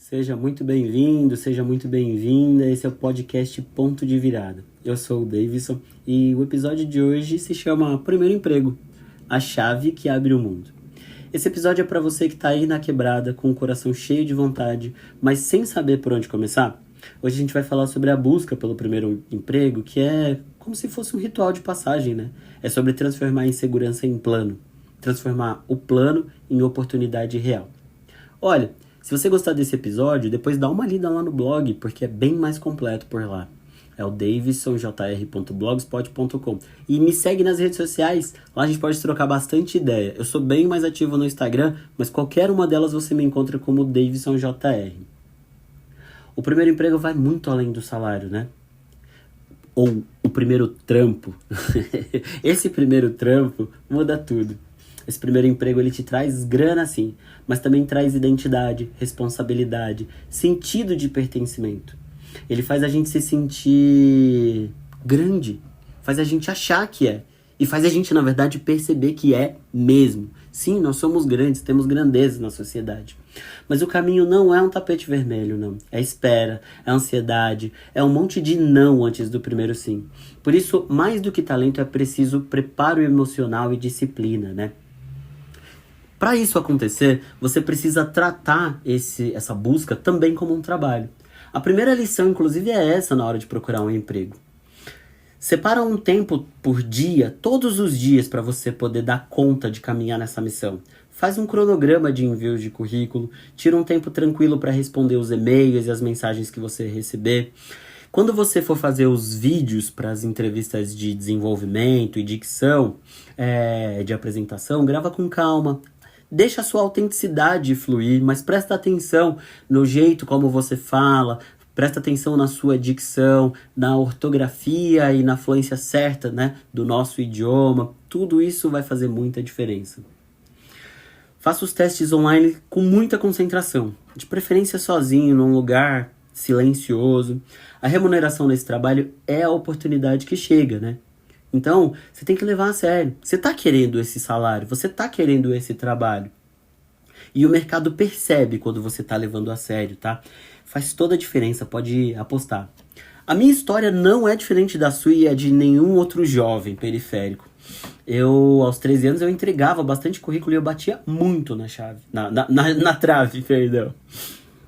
Seja muito bem-vindo, seja muito bem-vinda. Esse é o podcast Ponto de Virada. Eu sou o Davidson e o episódio de hoje se chama Primeiro Emprego, a chave que abre o mundo. Esse episódio é para você que está aí na quebrada, com o coração cheio de vontade, mas sem saber por onde começar. Hoje a gente vai falar sobre a busca pelo primeiro emprego, que é como se fosse um ritual de passagem, né? É sobre transformar a insegurança em plano, transformar o plano em oportunidade real. Olha, se você gostar desse episódio, depois dá uma lida lá no blog, porque é bem mais completo por lá. É o davidsonjr.blogspot.com. E me segue nas redes sociais, lá a gente pode trocar bastante ideia. Eu sou bem mais ativo no Instagram, mas qualquer uma delas você me encontra como davidsonjr. O primeiro emprego vai muito além do salário, né? Ou o primeiro trampo. Esse primeiro trampo muda tudo. Esse primeiro emprego, ele te traz grana, sim, mas também traz identidade, responsabilidade, sentido de pertencimento. Ele faz a gente se sentir grande, faz a gente achar que é, e faz a gente, na verdade, perceber que é mesmo. Sim, nós somos grandes, temos grandeza na sociedade. Mas o caminho não é um tapete vermelho, não. É espera, é ansiedade, é um monte de não antes do primeiro sim. Por isso, mais do que talento, é preciso preparo emocional e disciplina, né? Para isso acontecer, você precisa tratar essa busca também como um trabalho. A primeira lição, inclusive, é essa na hora de procurar um emprego. Separa um tempo por dia, todos os dias, para você poder dar conta de caminhar nessa missão. Faz um cronograma de envios de currículo, tira um tempo tranquilo para responder os e-mails e as mensagens que você receber. Quando você for fazer os vídeos para as entrevistas de desenvolvimento e dicção, de apresentação, grava com calma. Deixa a sua autenticidade fluir, mas presta atenção no jeito como você fala, presta atenção na sua dicção, na ortografia e na fluência certa, né, do nosso idioma. Tudo isso vai fazer muita diferença. Faça os testes online com muita concentração, de preferência sozinho, num lugar silencioso. A remuneração nesse trabalho é a oportunidade que chega, né? Então, você tem que levar a sério. Você está querendo esse salário, você está querendo esse trabalho. E o mercado percebe quando você está levando a sério, tá? Faz toda a diferença, pode apostar. A minha história não é diferente da sua e é de nenhum outro jovem periférico. Aos 13 anos, eu entregava bastante currículo e eu batia muito na trave, perdão.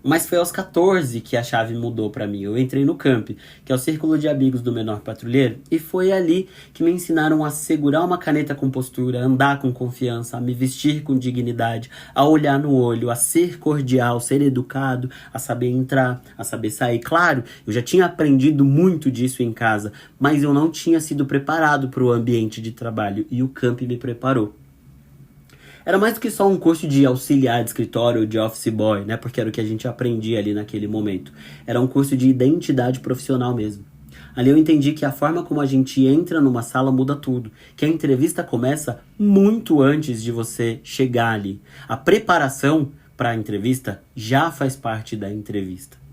Mas foi aos 14 que a chave mudou pra mim. Eu entrei no CAMP, que é o Círculo de Amigos do Menor Patrulheiro, e foi ali que me ensinaram a segurar uma caneta com postura, a andar com confiança, a me vestir com dignidade, a olhar no olho, a ser cordial, ser educado, a saber entrar, a saber sair. Claro, eu já tinha aprendido muito disso em casa, mas eu não tinha sido preparado para o ambiente de trabalho, e o CAMP me preparou. Era mais do que só um curso de auxiliar de escritório ou de office boy, né? Porque era o que a gente aprendia ali naquele momento. Era um curso de identidade profissional mesmo. Ali eu entendi que a forma como a gente entra numa sala muda tudo. Que a entrevista começa muito antes de você chegar ali. A preparação para a entrevista já faz parte da entrevista.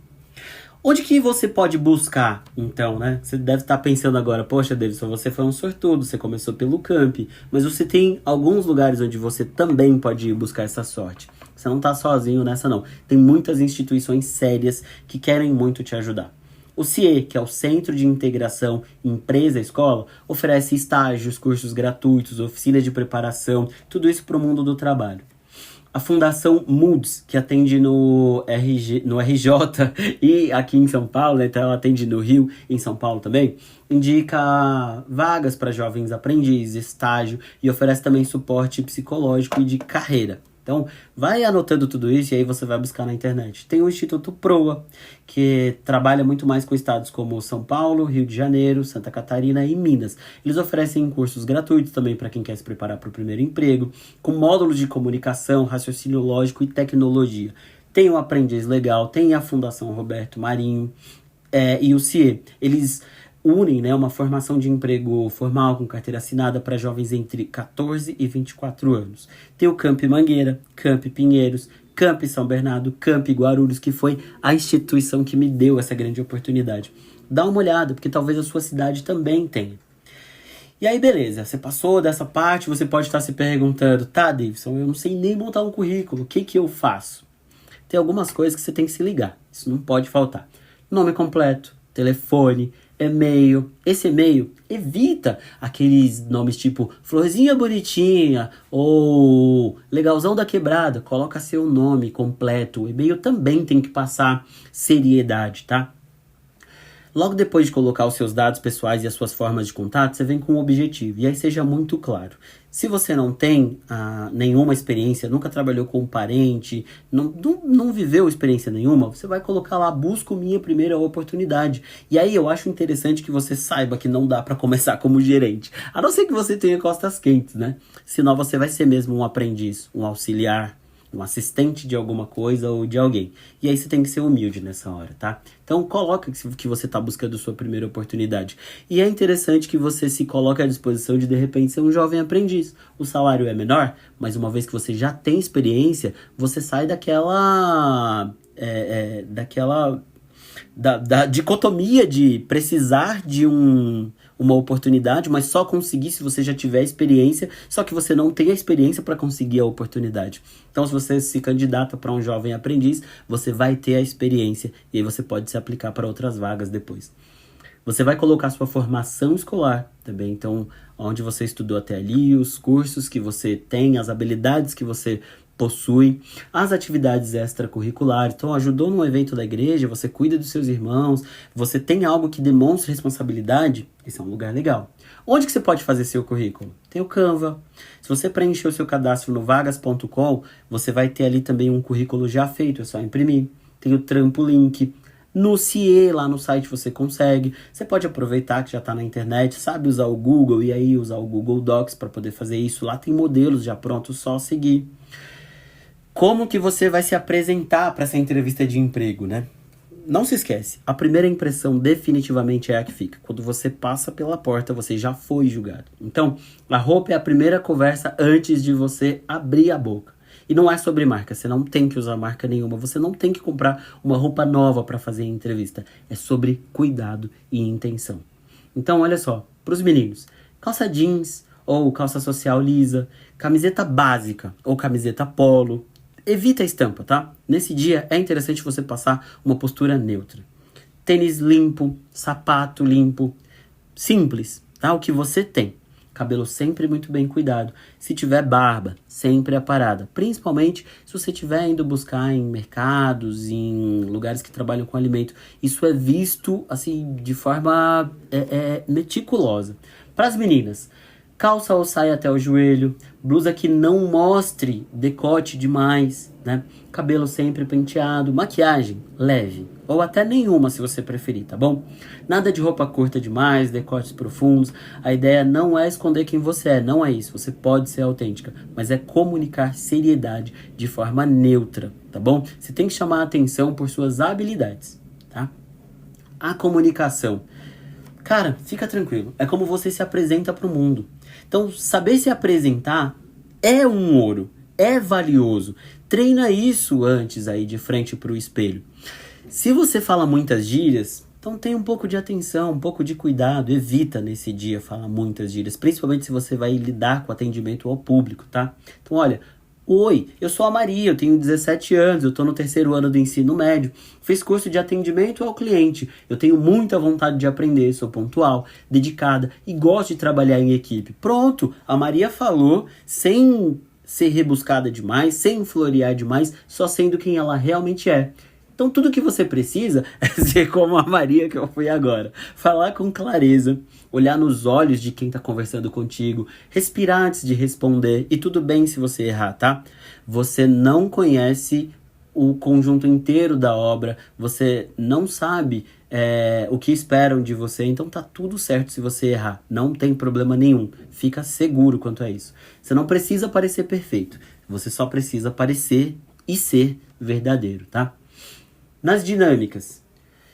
Onde que você pode buscar, então, né? Você deve estar pensando agora, poxa, Davidson, você foi um sortudo, você começou pelo CAMP, mas você tem alguns lugares onde você também pode ir buscar essa sorte. Você não está sozinho nessa, não. Tem muitas instituições sérias que querem muito te ajudar. O CIE, que é o Centro de Integração Empresa-Escola, oferece estágios, cursos gratuitos, oficinas de preparação, tudo isso para o mundo do trabalho. A Fundação Moods, que atende no RJ e aqui em São Paulo, né? Então ela atende no Rio e em São Paulo também, indica vagas para jovens aprendizes, estágio e oferece também suporte psicológico e de carreira. Então, vai anotando tudo isso e aí você vai buscar na internet. Tem o Instituto Proa, que trabalha muito mais com estados como São Paulo, Rio de Janeiro, Santa Catarina e Minas. Eles oferecem cursos gratuitos também para quem quer se preparar para o primeiro emprego, com módulos de comunicação, raciocínio lógico e tecnologia. Tem o Aprendiz Legal, tem a Fundação Roberto Marinho e o CIE. Eles unem, né, uma formação de emprego formal com carteira assinada para jovens entre 14 e 24 anos. Tem o Camp Mangueira, Camp Pinheiros, Camp São Bernardo, Camp Guarulhos, que foi a instituição que me deu essa grande oportunidade. Dá uma olhada, porque talvez a sua cidade também tenha. E aí, beleza, você passou dessa parte, você pode estar se perguntando, tá, Davidson, eu não sei nem montar um currículo, o que eu faço? tem algumas coisas que você tem que se ligar. Isso não pode faltar. Nome completo, telefone, e-mail. Esse e-mail evita aqueles nomes tipo Florzinha Bonitinha ou Legalzão da Quebrada. Coloca seu nome completo. O e-mail também tem que passar seriedade, tá? Logo depois de colocar os seus dados pessoais e as suas formas de contato, você vem com um objetivo. E aí seja muito claro. Se você não tem nenhuma experiência, nunca trabalhou com um parente, não viveu experiência nenhuma, você vai colocar lá, busco minha primeira oportunidade. E aí eu acho interessante que você saiba que não dá para começar como gerente. A não ser que você tenha costas quentes, né? Senão você vai ser mesmo um aprendiz, um auxiliar, um assistente de alguma coisa ou de alguém. E aí você tem que ser humilde nessa hora, tá? Então coloca que você está buscando sua primeira oportunidade. E é interessante que você se coloque à disposição de repente ser um jovem aprendiz. O salário é menor, mas uma vez que você já tem experiência, você sai daquela da dicotomia de precisar de uma oportunidade, mas só conseguir se você já tiver experiência, só que você não tem a experiência para conseguir a oportunidade. Então, se você se candidata para um jovem aprendiz, você vai ter a experiência e aí você pode se aplicar para outras vagas depois. Você vai colocar sua formação escolar também, então, onde você estudou até ali, os cursos que você tem, as habilidades que você possui, as atividades extracurriculares. Então, ajudou num evento da igreja, você cuida dos seus irmãos, você tem algo que demonstra responsabilidade, esse é um lugar legal. Onde que você pode fazer seu currículo? Tem o Canva. Se você preencher o seu cadastro no vagas.com, você vai ter ali também um currículo já feito, é só imprimir. Tem o Trampo Link. No CIE, lá no site você consegue. Você pode aproveitar que já está na internet, sabe usar o Google e aí usar o Google Docs para poder fazer isso. Lá tem modelos já prontos, só seguir. Como que você vai se apresentar para essa entrevista de emprego, né? Não se esquece, a primeira impressão definitivamente é a que fica. Quando você passa pela porta, você já foi julgado. Então, a roupa é a primeira conversa antes de você abrir a boca. E não é sobre marca, você não tem que usar marca nenhuma, você não tem que comprar uma roupa nova para fazer a entrevista. É sobre cuidado e intenção. Então, olha só, para os meninos, calça jeans ou calça social lisa, camiseta básica ou camiseta polo. Evita a estampa, tá? Nesse dia é interessante você passar uma postura neutra. Tênis limpo, sapato limpo, simples, tá? O que você tem. Cabelo sempre muito bem cuidado. Se tiver barba, sempre aparada. Principalmente se você estiver indo buscar em mercados, em lugares que trabalham com alimento. Isso é visto assim de forma meticulosa. Para as meninas, calça ou saia até o joelho, blusa que não mostre decote demais, né? Cabelo sempre penteado, maquiagem leve, ou até nenhuma se você preferir, tá bom? Nada de roupa curta demais, decotes profundos. A ideia não é esconder quem você é, não é isso. Você pode ser autêntica, mas é comunicar seriedade de forma neutra, tá bom? Você tem que chamar a atenção por suas habilidades, tá? A comunicação. Cara, fica tranquilo. É como você se apresenta para o mundo. Então, saber se apresentar é um ouro, é valioso. Treina isso antes aí de frente para o espelho. Se você fala muitas gírias, então tenha um pouco de atenção, um pouco de cuidado. Evita nesse dia falar muitas gírias, principalmente se você vai lidar com atendimento ao público, tá? Então, olha, oi, eu sou a Maria, eu tenho 17 anos, eu estou no 3º ano do ensino médio, fiz curso de atendimento ao cliente, eu tenho muita vontade de aprender, sou pontual, dedicada e gosto de trabalhar em equipe. Pronto, a Maria falou sem ser rebuscada demais, sem florear demais, só sendo quem ela realmente é. Então tudo que você precisa é ser como a Maria que eu fui agora. Falar com clareza, olhar nos olhos de quem está conversando contigo, respirar antes de responder. E tudo bem se você errar, tá? Você não conhece o conjunto inteiro da obra, você não sabe o que esperam de você, então tá tudo certo se você errar. Não tem problema nenhum. Fica seguro quanto a isso. Você não precisa parecer perfeito. Você só precisa parecer e ser verdadeiro, tá? Nas dinâmicas,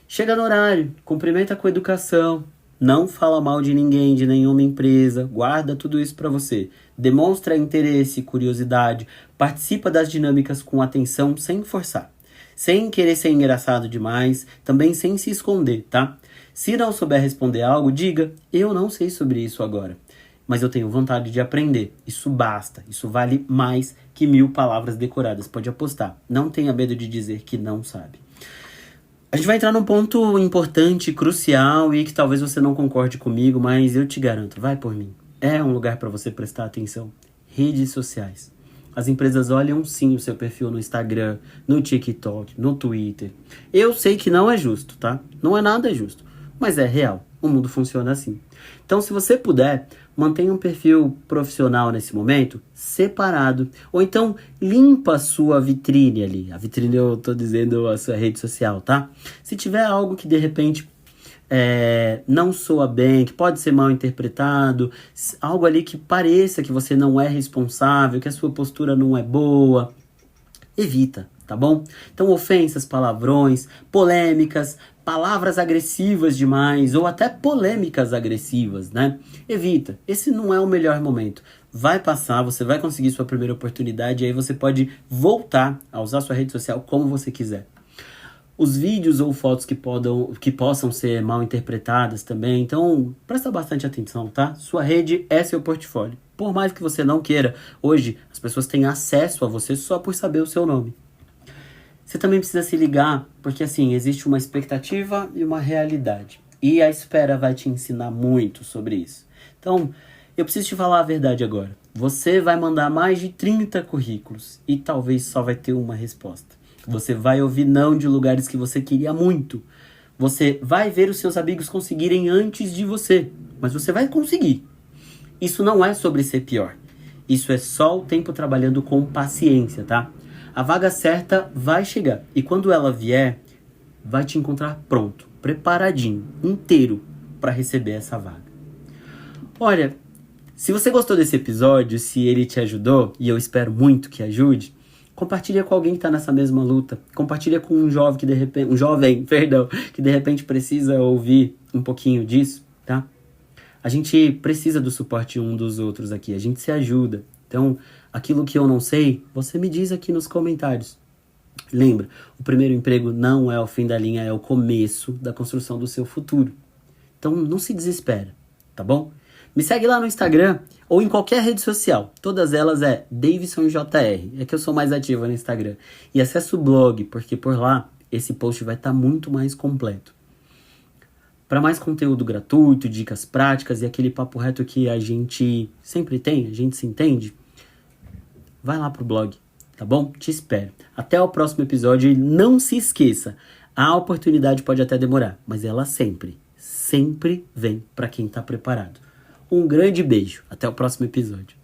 chega no horário, cumprimenta com educação, não fala mal de ninguém, de nenhuma empresa, guarda tudo isso para você. Demonstra interesse e curiosidade, participa das dinâmicas com atenção, sem forçar. Sem querer ser engraçado demais, também sem se esconder, tá? Se não souber responder algo, diga, eu não sei sobre isso agora, mas eu tenho vontade de aprender. Isso basta, isso vale mais que 1000 palavras decoradas. Pode apostar. Não tenha medo de dizer que não sabe. A gente vai entrar num ponto importante, crucial e que talvez você não concorde comigo, mas eu te garanto, vai por mim. É um lugar para você prestar atenção. Redes sociais. As empresas olham sim o seu perfil no Instagram, no TikTok, no Twitter. Eu sei que não é justo, tá? Não é nada justo, mas é real. O mundo funciona assim. Então, se você puder, mantenha um perfil profissional nesse momento, separado. Ou então, limpa a sua vitrine ali. A vitrine eu tô dizendo a sua rede social, tá? Se tiver algo que de repente não soa bem, que pode ser mal interpretado, algo ali que pareça que você não é responsável, que a sua postura não é boa, evita, tá bom? Então, ofensas, palavrões, polêmicas, palavras agressivas demais ou até polêmicas agressivas, né? Evita. Esse não é o melhor momento. Vai passar, você vai conseguir sua primeira oportunidade e aí você pode voltar a usar sua rede social como você quiser. Os vídeos ou fotos que possam ser mal interpretadas também, então presta bastante atenção, tá? Sua rede é seu portfólio. Por mais que você não queira, hoje as pessoas têm acesso a você só por saber o seu nome. Você também precisa se ligar, porque assim, existe uma expectativa e uma realidade. E a espera vai te ensinar muito sobre isso. Então, eu preciso te falar a verdade agora. Você vai mandar mais de 30 currículos e talvez só vai ter uma resposta. Você vai ouvir não de lugares que você queria muito. Você vai ver os seus amigos conseguirem antes de você, mas você vai conseguir. Isso não é sobre ser pior. Isso é só o tempo trabalhando com paciência, tá? A vaga certa vai chegar. E quando ela vier, vai te encontrar pronto, preparadinho, inteiro para receber essa vaga. Olha, se você gostou desse episódio, se ele te ajudou, e eu espero muito que ajude, compartilha com alguém que está nessa mesma luta. Compartilha com um jovem que de repente precisa ouvir um pouquinho disso, tá? A gente precisa do suporte um dos outros aqui, a gente se ajuda. Então, aquilo que eu não sei, você me diz aqui nos comentários. Lembra, o primeiro emprego não é o fim da linha, é o começo da construção do seu futuro. Então, não se desespera, tá bom? Me segue lá no Instagram ou em qualquer rede social. Todas elas é DavisonJR. É que eu sou mais ativo no Instagram. E acessa o blog, porque por lá esse post vai estar muito mais completo. Para mais conteúdo gratuito, dicas práticas e aquele papo reto que a gente sempre tem, a gente se entende, vai lá pro blog, tá bom? Te espero. Até o próximo episódio e não se esqueça, a oportunidade pode até demorar, mas ela sempre vem para quem tá preparado. Um grande beijo. Até o próximo episódio.